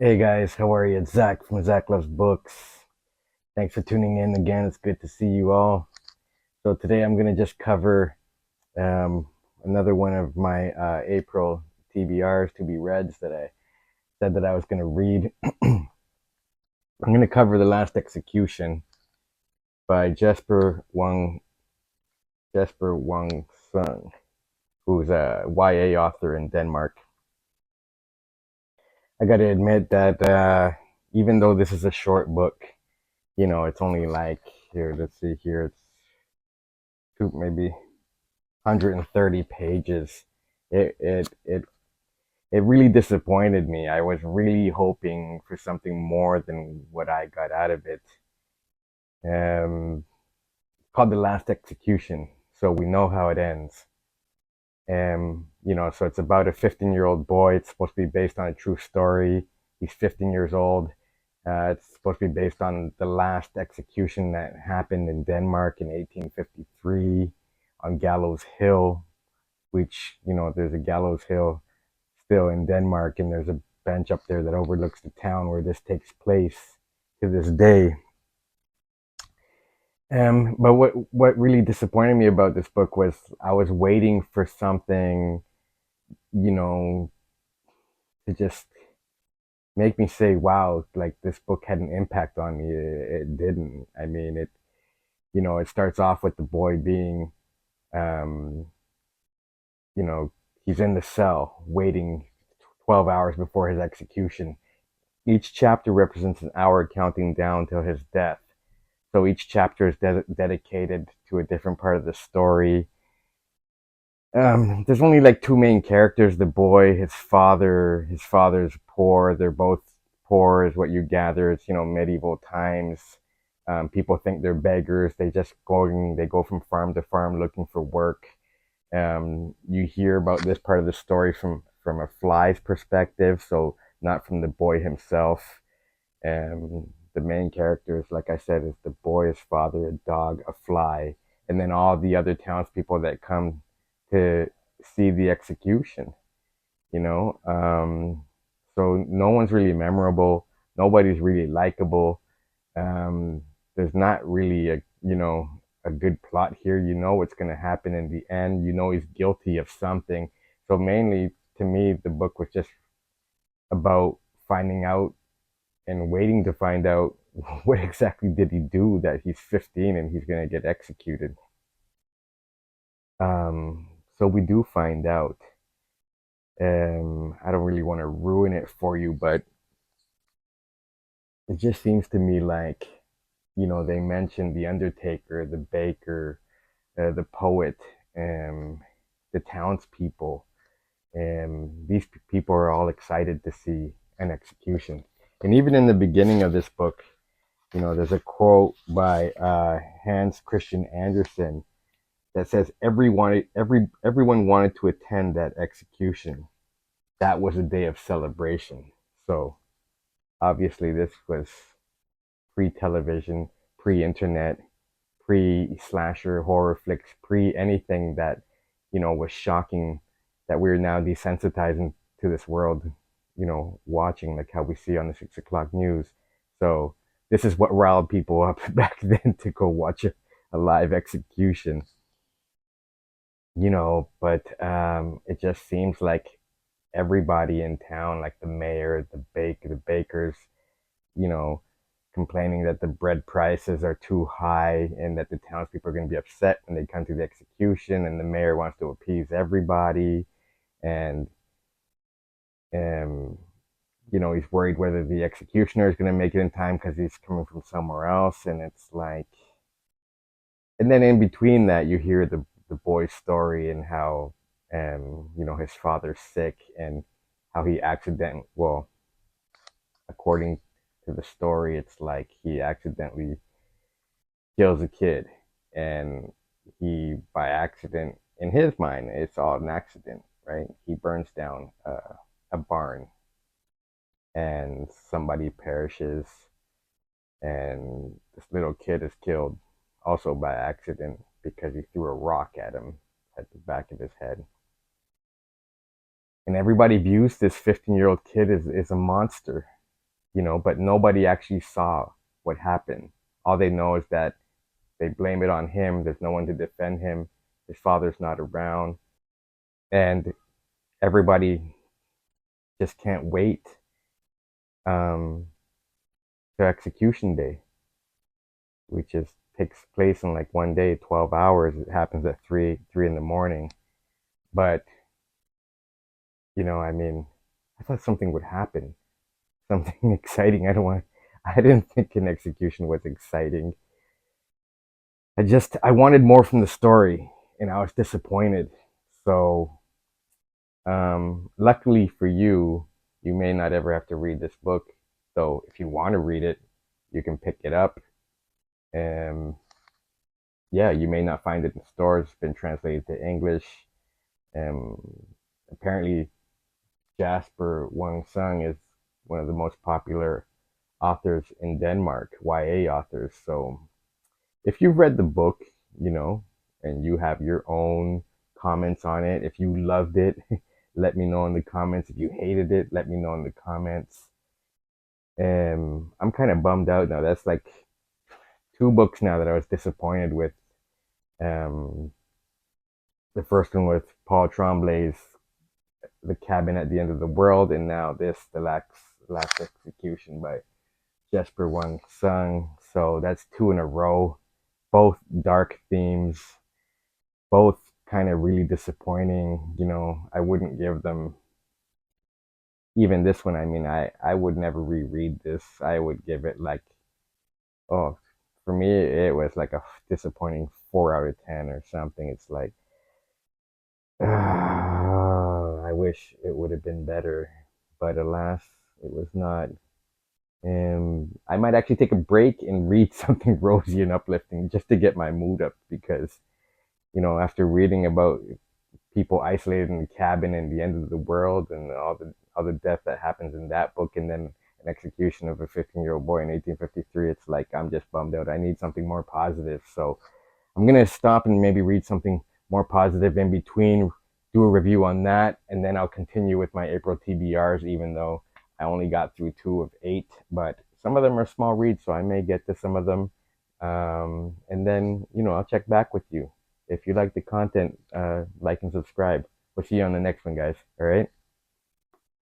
Hey guys, how are you? It's Zach from Zach Loves Books. Thanks for tuning in again. It's good to see you all. So today I'm gonna just cover um, another one of my April TBRs to be reads that I said that I was gonna read. I'm gonna cover The Last Execution by Jesper Wung Sung, who's a YA author in Denmark. I gotta admit that even though this is a short book, it's only like here. Let's see here. It's maybe 130 pages. It it it it really disappointed me. I was really hoping for something more than what I got out of it. Called The Last Execution, so we know how it ends. So it's about a 15-year-old boy. It's supposed to be based on a true story. He's 15 years old. It's supposed to be based on the last execution that happened in Denmark in 1853 on Gallows Hill, which, there's a gallows hill still in Denmark, and there's a bench up there that overlooks the town where this takes place to this day. But what really disappointed me about this book was I was waiting for something, you know, to just make me say, "Wow, like this book had an impact on me." It didn't. I mean, it starts off with the boy being, um, you know, he's in the cell waiting 12 hours before his execution. Each chapter represents an hour counting down till his death. So each chapter is dedicated to a different part of the story. There's only like two main characters: the boy, his father. His father's poor. They're both poor, is what you gather. It's medieval times. People think they're beggars. They go from farm to farm looking for work. You hear about this part of the story from a fly's perspective, so not from the boy himself. The main characters, like I said, is the boy, his father, a dog, a fly, and then all the other townspeople that come to see the execution. You know, so no one's really memorable. Nobody's really likable. Um, there's not really a good plot here. You know what's going to happen in the end. You know he's guilty of something. So mainly, to me, the book was just about finding out and waiting to find out what exactly did he do that he's 15 and he's going to get executed. So we do find out. I don't really want to ruin it for you, but it just seems to me like, they mentioned the undertaker, the baker, the poet, um, the townspeople. These people are all excited to see an execution. And even in the beginning of this book, there's a quote by Hans Christian Andersen that says, everyone wanted to attend that execution. That was a day of celebration." So obviously, this was pre-television, pre-internet, pre-slasher horror flicks, pre anything that was shocking, that we're now desensitizing to this world. Watching like how we see on the 6 o'clock news. So this is what riled people up back then to go watch a live execution. But it just seems like everybody in town, like the mayor, the bakers, you know, complaining that the bread prices are too high and that the townspeople are going to be upset when they come to the execution, and the mayor wants to appease everybody, and um, he's worried whether the executioner is going to make it in time because he's coming from somewhere else, and it's like, and then in between that, you hear the boy's story and how his father's sick and how he according to the story, it's like he accidentally kills a kid, and he, by accident, in his mind, it's all an accident, right? He burns down a barn, and somebody perishes, and this little kid is killed also by accident because he threw a rock at him at the back of his head. And everybody views this 15-year-old kid as a monster. but nobody actually saw what happened. All they know is that they blame it on him. There's no one to defend him. His father's not around. And everybody just can't wait um, to execution day, which is takes place in like one day, 12 hours. It happens at 3 in the morning. But, I mean, I thought something would happen, something exciting. I didn't think an execution was exciting. I wanted more from the story and I was disappointed. So, luckily for you, you may not ever have to read this book. So if you want to read it, you can pick it up. And yeah, you may not find it in stores. It's been translated to English. Um, Apparently, Jesper Wung Sung is one of the most popular authors in Denmark, YA authors. So if you've read the book, you know, and you have your own comments on it, if you loved it, let me know in the comments. If you hated it, let me know in the comments. I'm kind of bummed out now. That's like two books now that I was disappointed with. Um, the first one with Paul Tremblay's The Cabin at the End of the World, and now this, The Last Execution by Jesper Wung Sung. So that's two in a row. Both dark themes, both kind of really disappointing. I wouldn't give them, even this one. I mean, I would never reread this. I would give it like, oh, for me, it was like a disappointing 4 out of 10 or something. It's like, I wish it would have been better, but alas, it was not. I might actually take a break and read something rosy and uplifting just to get my mood up because, after reading about people isolated in the cabin and the end of the world and all the death that happens in that book, and then an execution of a 15-year-old boy in 1853, it's like I'm just bummed out. I need something more positive. So I'm gonna stop and maybe read something more positive in between, do a review on that, and then I'll continue with my April TBRs, even though I only got through 2 of 8, but some of them are small reads, so I may get to some of them. And then, I'll check back with you. If you like the content, like and subscribe. We'll see you on the next one, guys. All right.